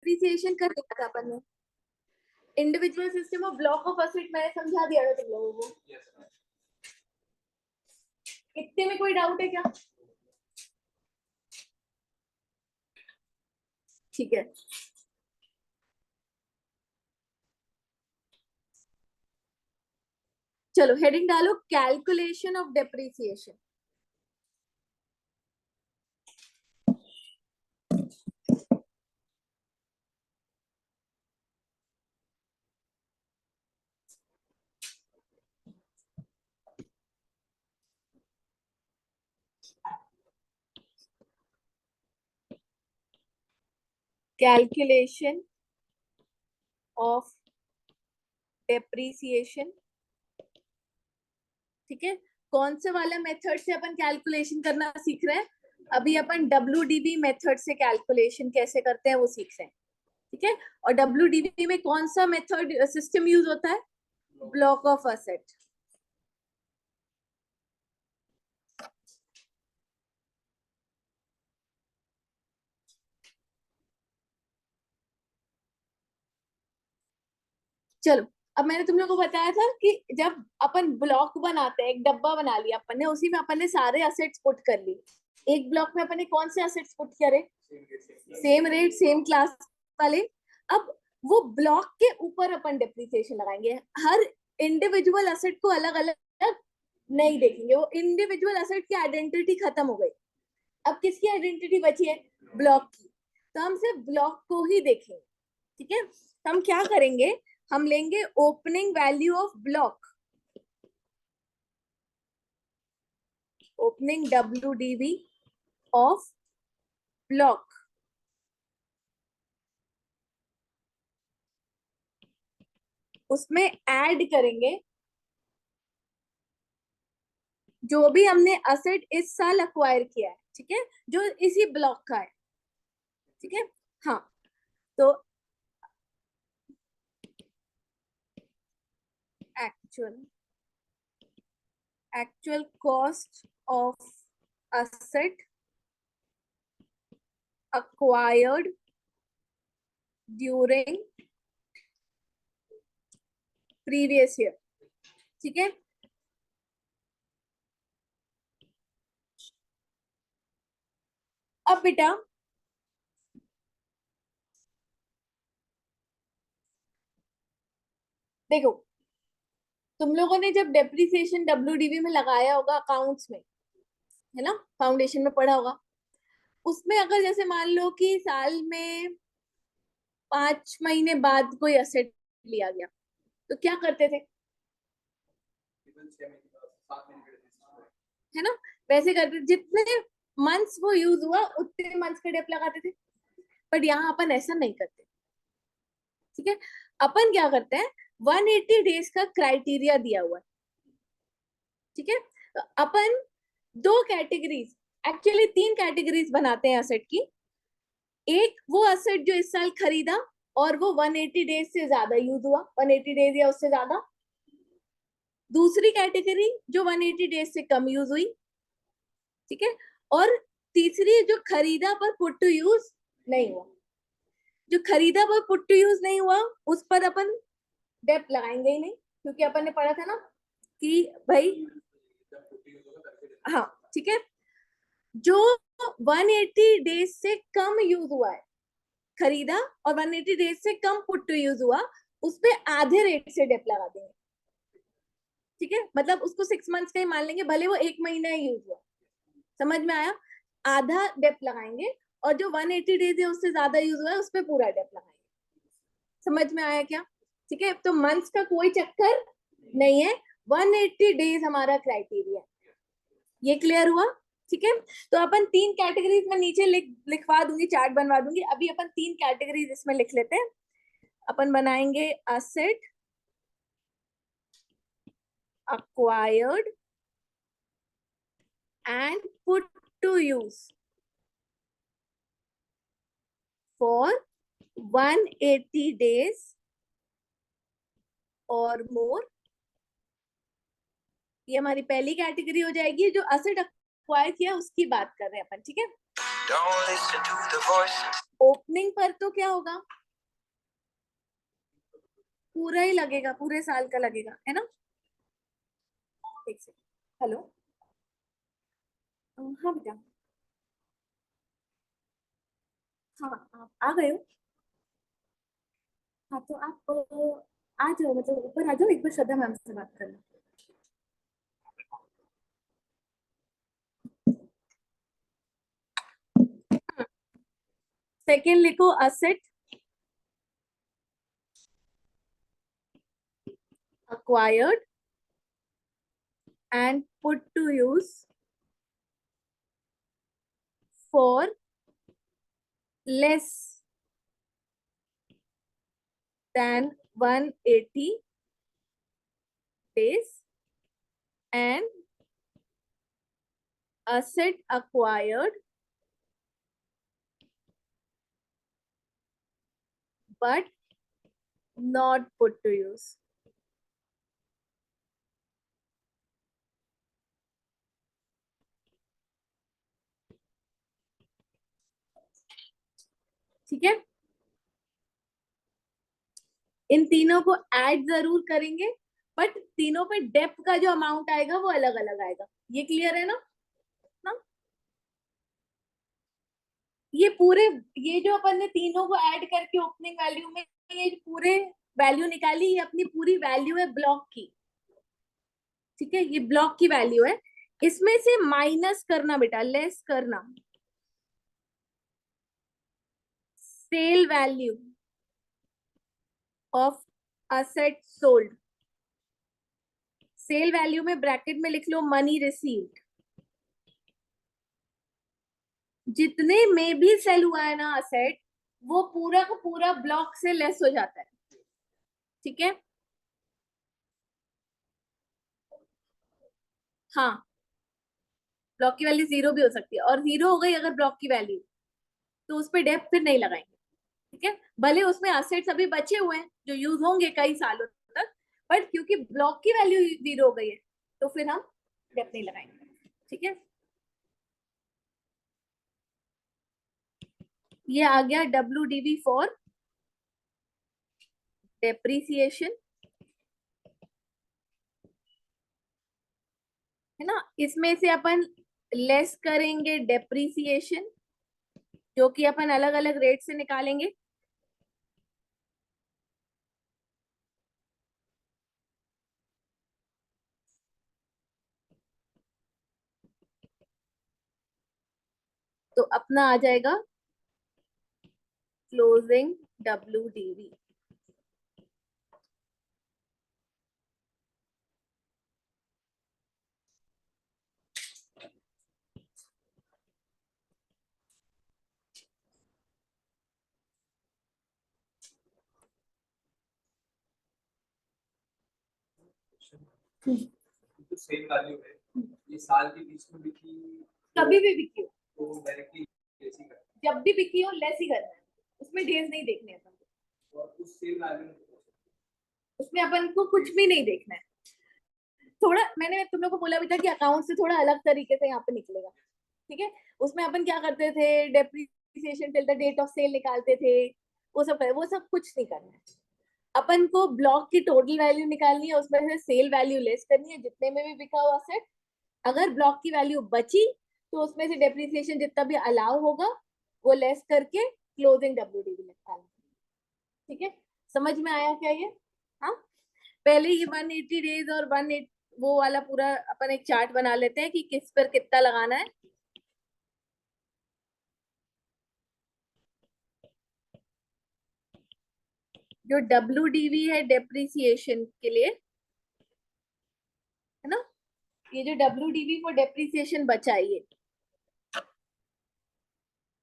Depreciation कर दिया था अपन ने। Individual system of block of asset मैंने समझा दिया था तुम लोगों को। इतने में कोई डाउट है क्या? ठीक है, चलो हेडिंग डालो, calculation of depreciation. Calculation of depreciation. ठीक है, कौन से वाले मेथड से अपन कैलकुलेशन करना सीख रहे हैं? अभी अपन WDV मेथड से कैलकुलेशन कैसे करते हैं वो सीख रहे हैं। ठीक है, और WDV में कौन सा मेथड सिस्टम यूज होता है? Block of asset. चलो, अब मैंने तुम लोगों को बताया था कि जब अपन ब्लॉक बनाते हैं, एक डब्बा बना लिया अपन ने, उसी में अपन ने सारे असेट्स पुट कर लिए। एक ब्लॉक में अपन ने कौन से असेट्स पुट करे? सेम रेट सेम क्लास वाले। अब वो ब्लॉक के ऊपर अपन डेप्रिसिएशन लगाएंगे। हर इंडिविजुअल असेट को अलग अलग नहीं देखेंगे, वो इंडिविजुअल असेट की आइडेंटिटी खत्म हो गई। अब किसकी आइडेंटिटी बची है? ब्लॉक की। तो हम सिर्फ ब्लॉक को ही देखेंगे। ठीक है, तो हम क्या करेंगे, हम लेंगे opening value of block, opening WDV of block, उसमें ऐड करेंगे जो भी हमने असेट इस साल अक्वायर किया है। ठीक है, जो इसी ब्लॉक का है। ठीक है, हाँ, तो actual cost of asset acquired during previous year। ठीक है, अब बेटा देखो, तुम लोगों ने जब डेप्रिसिएशन WDV में लगाया होगा अकाउंट्स में, है ना, फाउंडेशन में पढ़ा होगा, उसमें अगर जैसे मान लो कि साल में 5 महीने बाद कोई असेट लिया गया, तो क्या करते थे? है ना, वैसे करते, जितने मंथ्स वो यूज हुआ उतने मंथ्स का डेप लगाते थे। बट यहाँ अपन ऐसा नहीं करते। ठीक है, अपन क्या करते हैं, 180 डेज का क्राइटेरिया दिया हुआ है। ठीक है, तो अपन दो कैटेगरीज, एक्चुअली 3 कैटेगरीज बनाते हैं असेट की। एक वो असेट जो इस साल खरीदा और वो 180 डेज से ज्यादा यूज हुआ, 180 डेज या उससे ज्यादा। दूसरी कैटेगरी जो 180 डेज से कम यूज हुई। ठीक है, और तीसरी जो खरीदा पर पुट टू यूज नहीं हुआ। जो खरीदा पर पुट टू यूज नहीं हुआ उस पर अपन डेप लगाएंगे ही नहीं, क्योंकि अपन ने पढ़ा था ना कि भाई, हाँ ठीक है, जो 180 डेज से कम यूज हुआ है खरीदा और 180 डेज से कम पुट टू यूज हुआ, उस पे आधे रेट से डेप लगा देंगे। ठीक है, मतलब उसको 6 मंथ्स का ही मान लेंगे, भले वो 1 महीना ही यूज हुआ। समझ में आया? आधा डेप लगाएंगे और जो 180 डेज है उससे ज्यादा यूज हुआ है उस पर पूरा डेप लगाएंगे। समझ में आया क्या? ठीक है, तो मंथ्स का कोई चक्कर नहीं है, 180 डेज हमारा क्राइटेरिया। ये क्लियर हुआ? ठीक है, तो अपन 3 कैटेगरीज में नीचे लिखवा दूंगी, चार्ट बनवा दूंगी। अभी अपन 3 कैटेगरीज इसमें लिख लेते हैं। अपन बनाएंगे asset acquired and put to use for 180 days or more। ये हमारी पहली कैटेगरी हो जाएगी, जो असेट अक्वायर किया उसकी बात कर रहे हैं अपन। ठीक है, Don't listen to the voices. Opening पर तो क्या होगा, पूरा ही लगेगा, पूरे साल का लगेगा, है ना। एक सेकंड, हेलो, हाँ बेटा, हाँ आप आ गए हो। हाँ तो आप आ जाओ, मतलब ऊपर आ जाओ, एक बार श्रद्धा मैम से बात करना। सेकेंड लिखो, asset acquired and put to use for less than 180 days, and asset acquired but not put to use. ठीक है, इन तीनों को ऐड जरूर करेंगे, बट तीनों पे डेप्थ का जो अमाउंट आएगा वो अलग अलग आएगा। ये क्लियर है ना। ना ये पूरे, ये जो अपन ने तीनों को ऐड करके ओपनिंग वैल्यू में ये पूरे वैल्यू निकाली, ये अपनी पूरी वैल्यू है ब्लॉक की। ठीक है, ये ब्लॉक की वैल्यू है, इसमें से माइनस करना बेटा, लेस करना sale value of asset sold. Sale value में ब्रैकेट में लिख लो मनी रिसीव्ड। जितने में भी सेल हुआ है ना असेट, वो पूरा का पूरा ब्लॉक से लेस हो जाता है। ठीक है, हाँ, ब्लॉक की वैल्यू 0 भी हो सकती है, और 0 हो गई अगर ब्लॉक की वैल्यू, तो उस पर डेप्थ फिर नहीं लगाएंगे। ठीक है, भले उसमें असेट्स अभी बचे हुए हैं जो यूज होंगे कई सालों तक, बट क्योंकि ब्लॉक की वैल्यू 0 हो गई है, तो फिर हम डेप्थ नहीं लगाएंगे। ठीक है, ये आ गया WDV फॉर डेप्रीसिएशन, है ना। इसमें से अपन लेस करेंगे डेप्रीसिएशन, जो कि अपन अलग अलग रेट से निकालेंगे। तो अपना आ जाएगा क्लोजिंग WDV। जो सेम वैल्यू है ये साल के बीच में बिकी, कभी भी बिकी हो, तो डायरेक्टली लेस ही करना जब भी बिकी हो लेस ही करना है, उसमें डेज नहीं देखने हैं अपन को। और उस सेम वैल्यू में उसमें अपन को कुछ भी नहीं देखना है। थोड़ा मैंने तुम लोग को बोला भी था कि अकाउंट से थोड़ा अलग तरीके से यहाँ पे निकलेगा। ठीक है, उसमें अपन क्या करते थे, depreciation till the date of sale निकालते थे, वो सब कुछ नहीं करना है। अपन को ब्लॉक की टोटल वैल्यू निकालनी है, उसमें से सेल वैल्यू लेस करनी है जितने में भी बिका हुआ सेट। अगर ब्लॉक की वैल्यू बची तो उसमें से डेप्रिसिएशन जितना भी अलाउ होगा वो लेस करके क्लोजिंग WDV निकालना। ठीक है, समझ में आया क्या ये। हाँ, पहले ये 180 डेज और 180 वो वाला पूरा अपन एक चार्ट बना लेते हैं कि किस पर कितना लगाना है। जो WDV है डेप्रिसिएशन के लिए, है ना, ये जो WDV फॉर डेप्रिसिएशन बचा है, ये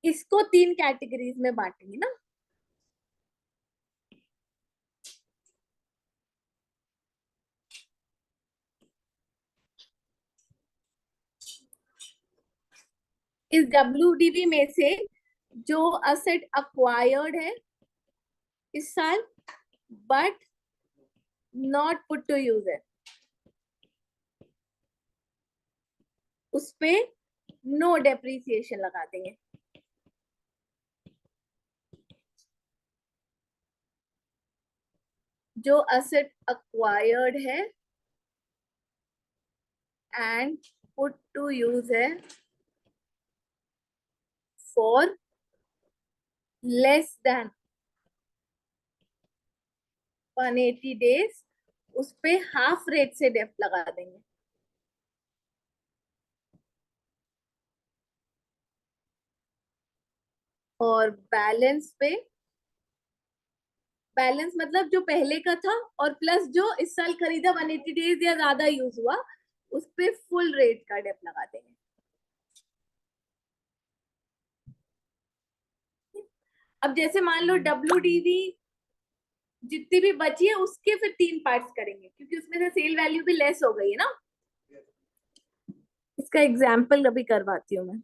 इसको 3 कैटेगरीज में बांटेंगे ना। इस WDV में से जो असेट अक्वायर्ड है इस साल but not put to use है, उस पे नो डेप्रिसिएशन लगा देंगे। जो असेट अक्वायर्ड है एंड पुट टू यूज है फॉर लेस देन 180 डेज, उस पे हाफ रेट से डेफ लगा देंगे। और बैलेंस पे, बैलेंस मतलब जो पहले का था और प्लस जो इस साल खरीदा 180 डेज या ज्यादा यूज हुआ, उस पे फुल रेट का डेप लगा देंगे। अब जैसे मान लो WDV जितनी भी बची है उसके फिर 3 पार्ट्स करेंगे, क्योंकि उसमें से सेल वैल्यू भी लेस हो गई है ना। इसका एग्जाम्पल अभी करवाती हूँ मैं।